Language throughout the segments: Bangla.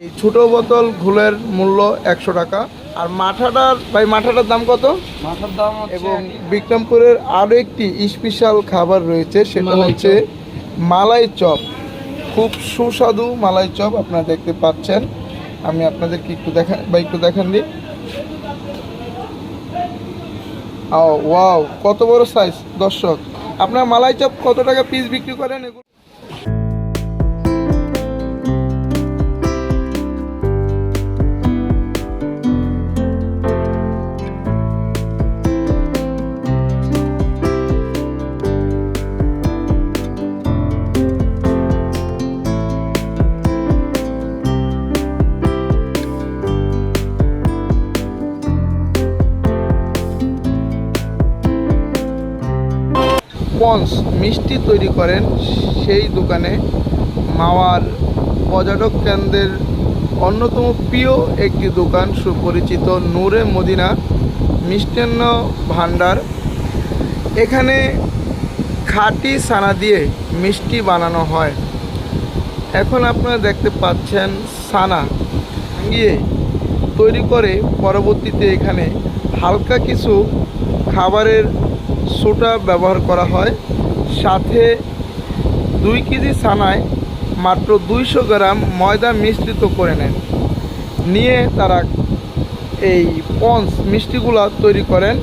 এই ছোট বোতল ঘোলের মূল্য 100 টাকা। আর মাঠাটার দাম কত? মাথার দাম এবং বিক্রমপুরের আরও একটি স্পেশাল খাবার রয়েছে, সেটা হচ্ছে মালাই চপ। খুব সুস্বাদু মালাই চপ আপনারা দেখতে পাচ্ছেন। আমি আপনাদেরকে একটু দেখান দিই। ওয়াও, কত বড় সাইজ দর্শক। আপনার মালাই চপ কত টাকা পিস বিক্রি করেন এগুলো? পন্স মিষ্টি তৈরি করেন সেই দোকানে। মাওয়ার পর্যটক কেন্দ্রের অন্যতম প্রিয় একটি দোকান, সুপরিচিত নূরে মদিনা মিষ্টান্ন ভান্ডার। এখানে খাঁটি ছানা দিয়ে মিষ্টি বানানো হয়। এখন আপনারা দেখতে পাচ্ছেন ছানা ভাঙিয়ে তৈরি করে পরবর্তীতে এখানে হালকা কিছু খাবারের সোডা ব্যবহার করা হয়। সাথে 2 কেজি ছানায় মাত্র 200 গ্রাম ময়দা মিশ্রিত করে নেন। নিয়ে তারা এই পন্স মিষ্টিগুলো তৈরি করেন।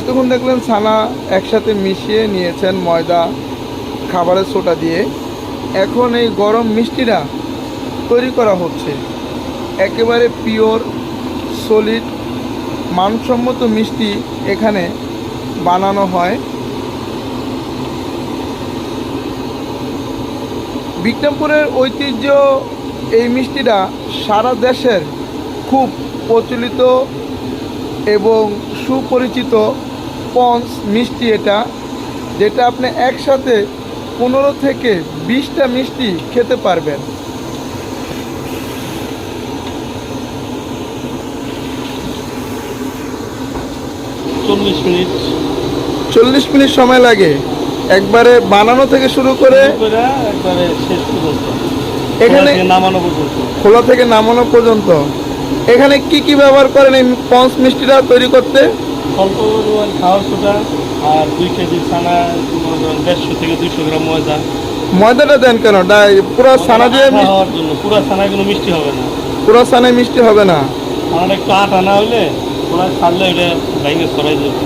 এতক্ষণ দেখলেন ছানা একসাথে মিশিয়ে নিয়েছেন ময়দা খাবারের সোডা দিয়ে। এখন এই গরম মিষ্টিটা তৈরি করা হচ্ছে। একেবারে পিওর সলিড মানসম্মত মিষ্টি এখানে বানানো হয়। বিক্রমপুরের ঐতিহ্য এই মিষ্টিটা সারা দেশের খুব প্রচলিত এবং সুপরিচিত পন্স মিষ্টি এটা, যেটা আপনি একসাথে 15 থেকে 20টা মিষ্টি খেতে পারবেন। চল্লিশ মিনিট সময় লাগে একবারে বানানো থেকে শুরু করে একবারে শেষ পর্যন্ত, এখানে খোলা থেকে নামানো পর্যন্ত। এখানে কি কি ব্যবহার করেন এই পন্স মিষ্টিটা তৈরি করতে? অল্প পরিমাণ খাওয়ার সোডা আর 2 কেজি ছানা, 150 থেকে 200 গ্রাম ময়দা। ময়দাটা দেন কেন? পুরো ছানা দিয়ে খাওয়ার জন্য। পুরো ছানায় কোনো মিষ্টি হবে না। পুরো ছানায় মিষ্টি হবে না। আমার একটু আটা না হলে পুরো ছাড়লে এটা ভেঙে ছড়াই যাবে।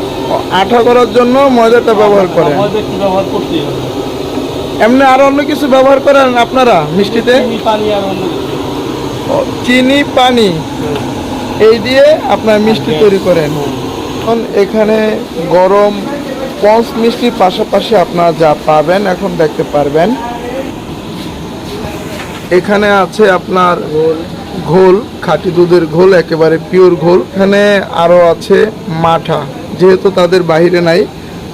আঠা করার জন্য ময়দাটা ব্যবহার করেন। ময়দা একটু ব্যবহার করতেই হবে। এমনি আর অন্য কিছু ব্যবহার করেন আপনারা মিষ্টিতে? চিনি, পানি আর অন্য কিছু। চিনি, পানি এই দিয়ে আপনার মিষ্টি তৈরি করেন। এখন এখানে গরম পন্স মিষ্টির পাশাপাশি আপনারা যা পাবেন এখন দেখতে পারবেন। এখানে আছে আপনার ঘোল, খাঁটি দুধের ঘোল, একেবারে পিওর ঘোল। এখানে আরও আছে মাঠা, যেহেতু তাদের বাইরে নাই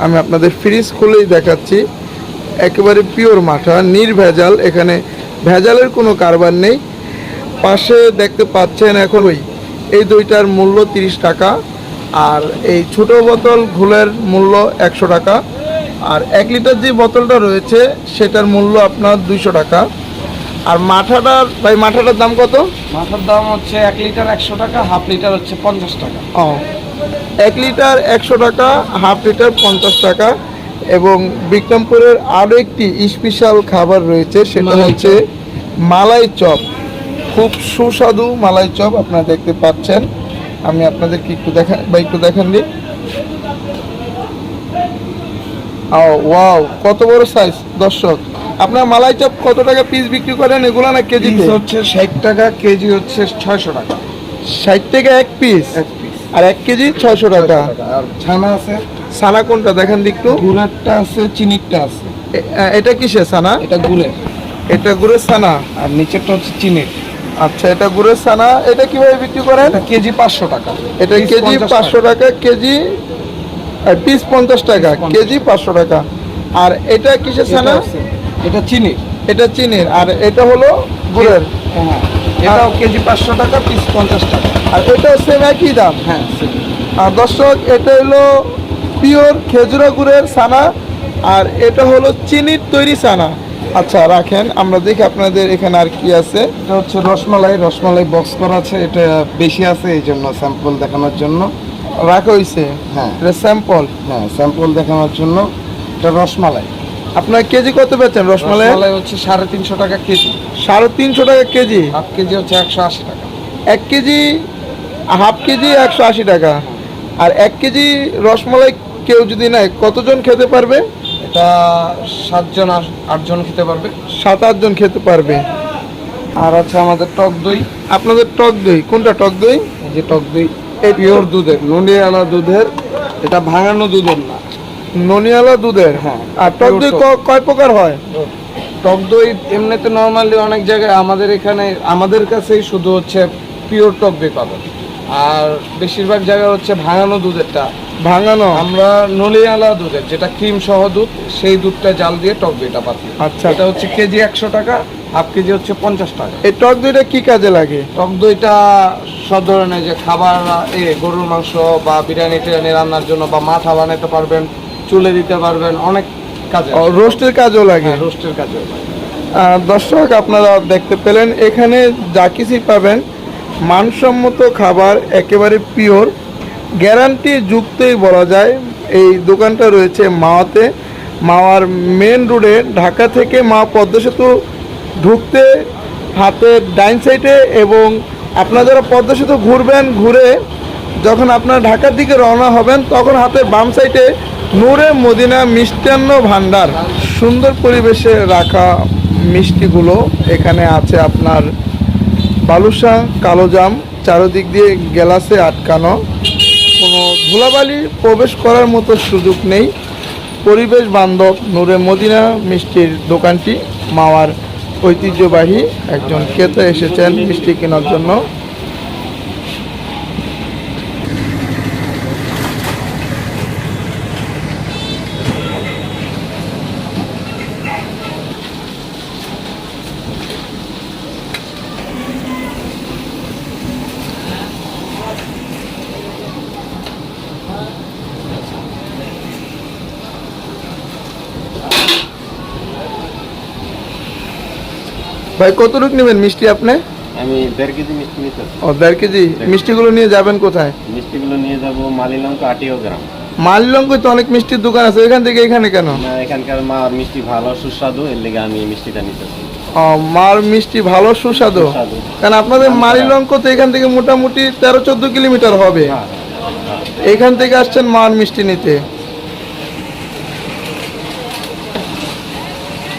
আমি আপনাদের ফ্রিজ খুলেই দেখাচ্ছি। একেবারে পিওর মাঠা, নির্ভেজাল, এখানে ভেজালের কোনো কারবার নেই। পাশে দেখতে পাচ্ছেন এখন এই দুইটার মূল্য 30 টাকা। আর এই ছোট বোতল ঘোলের মূল্য 100 টাকা। আর 1 লিটার যে বোতলটা রয়েছে সেটার মূল্য আপনার 200 টাকা। আর মাঠাটার দাম কত? মাথার দাম হচ্ছে 1 লিটার 100 টাকা, হাফ লিটার হচ্ছে 50 টাকা। 1 লিটার 100 টাকা, হাফ লিটার 50 টাকা। এবং বিক্রমপুরের আরও একটি স্পেশাল খাবার রয়েছে, সেটা হচ্ছে মালাই চপ। খুব সুস্বাদু মালাই চপ আপনারা দেখতে পাচ্ছেন। আমি আপনাদেরকে একটু দেখান দিই। ওয়াও, কত বড় সাইজ দর্শক। আপনার মালাই চপ কত টাকা পিস বিক্রি করেন এগুলো, না কেজিতে? হচ্ছে 60 টাকা, কেজি হচ্ছে 600 টাকা। 60 টাকা এক পিস, এক পিস আর 1 কেজি 600 টাকা। আর ছানা আছে, ছানা কোনটা দেখেন তো একটু। গুড়েরটা আছে, চিনিরটা আছে। এটা কিসের ছানা? এটা গুড়ের, এটা গুড়ের ছানা। আর নিচেরটা হচ্ছে চিনির। আচ্ছা, এটা গুড়ের ছানা। এটা কিভাবে বিক্রি করেন? এটা কেজি 500 টাকা। এটা পিস কেজি 50 500 টাকা, কেজি পিস 50 টাকা, 50 কেজি 500 টাকা। আর এটা কিসের ছানা? এটা চিনির। এটা চিনির। আর এটা হলো গুড়ের। হ্যাঁ, এটাও কেজি 500 টাকা, পিস 50 টাকা। আর এটাও সেম একই দাম। হ্যাঁ, আর দর্শক, এটা হলো পিওর খেজুরা গুড়ের ছানা, আর এটা হলো চিনির তৈরি ছানা। আচ্ছা রাখেন, আমরা দেখি আপনাদের এখানে আর কি আছে। এটা হচ্ছে রসমালাই। রসমালাই বক্স করা আছে, এটা বেশি আছে এই জন্য স্যাম্পল দেখানোর জন্য রাখা হয়েছে। হ্যাঁ, এটা স্যাম্পল। হ্যাঁ, স্যাম্পল দেখানোর জন্য। এটা রসমালাই। আপনার কেজি কত বেচেন রসমালাই? রসমালাই হচ্ছে 350 টাকা কেজি। 350 টাকা কেজি। হাফ কেজি হচ্ছে 180 টাকা। 1 কেজি, হাফ কেজি 180 টাকা। আর 1 কেজি রসমালাই কেউ যদি নেয় কতজন খেতে পারবে? এটা 7 জন 8 জন খেতে পারবে। 7-8 জন খেতে পারবে। আর আছে আমাদের টক দই। আপনাদের টক দই কোনটা? টক দই এই যে টক দই, এই পিওর দুধের, ননিয়ালা দুধের। এটা ভাঙানো দুধের না, ননিয়ালা দুধের। হ্যাঁ। আর টক দই কয় প্রকার হয়? টক দই এমনিতে নর্মালি অনেক জায়গায়, আমাদের এখানে আমাদের কাছেই শুধু হচ্ছে পিওর টক দই পাবেন। আর বেশিরভাগ জায়গায় হচ্ছে ভাঙানো দুধেরটা। ভাঙানো। আমরা নলিয়ালা দুধের, যেটা ক্রিম সহ দুধ, সেই দুধটা জাল দিয়ে টক দইটা পাচ্ছি। আচ্ছা। এটা হচ্ছে কেজি 100 টাকা, হাফ কেজি হচ্ছে 50 টাকা। এই টক দইটা কি কাজে লাগে? টক দইটা সব ধরনের যে খাবার, গরুর মাংস বা বিরিয়ানি টিরিয়ানি রান্নার জন্য, বা মাথা বানাতে পারবেন, চুলে দিতে পারবেন, অনেক কাজে। রোস্টের কাজও লাগে। রোস্টের কাজে। দর্শক, আপনারা দেখতে পেলেন এখানে যা কিছুই পাবেন মানসম্মত খাবার, একেবারে পিওর, গ্যারান্টি যুক্তই বলা যায়। এই দোকানটা রয়েছে মাওয়াতে, মাওয়ার মেন রোডে। ঢাকা থেকে মাওয়া পদ্মা সেতু ঢুকতে হাতের ডাইন সাইডে, এবং আপনারা যারা পদ্মা সেতু ঘুরবেন, ঘুরে যখন আপনারা ঢাকার দিকে রওনা হবেন, তখন হাতের বাম সাইডে নূরে মদিনা মিষ্টান্ন ভান্ডার। সুন্দর পরিবেশে রাখা মিষ্টিগুলো এখানে আছে। আপনার বালুশা, কালোজাম, চারদিক দিয়ে গ্লাসে আটকানো, কোনো ধুলাবালি প্রবেশ করার মতো সুযোগ নেই। পরিবেশ বান্ধব নূরে মদিনা মিষ্টির দোকানটি। মাওয়ার ঐতিহ্যবাহী একজন ক্রেতা এসেছেন মিষ্টি কেনার জন্য। ভাই, কতটুকু নেবেন মিষ্টি আপনি? আমি 1.5 কেজি মিষ্টি নিতে চাচ্ছি। ও, 1.5 কেজি। মিষ্টিগুলো নিয়ে যাবেন কোথায়? মিষ্টিগুলো নিয়ে যাব মালিলঙ্ক 8 গ্রাম। মালিলঙ্গয় তো অনেক মিষ্টির দোকান আছে, এখান থেকে এখানে কেন? না, এখানকার মার মিষ্টি ভালো সুস্বাদু, এর লেগে আমি মিষ্টিটা নিতেছি। ও, মার মিষ্টি ভালো সুস্বাদু। সুস্বাদু। কারণ আপনাদের মালিলঙ্ক তো এখান থেকে মোটামুটি 13-14 কিলোমিটার হবে। হ্যাঁ, এখান থেকে আসছেন মার মিষ্টি নিতে।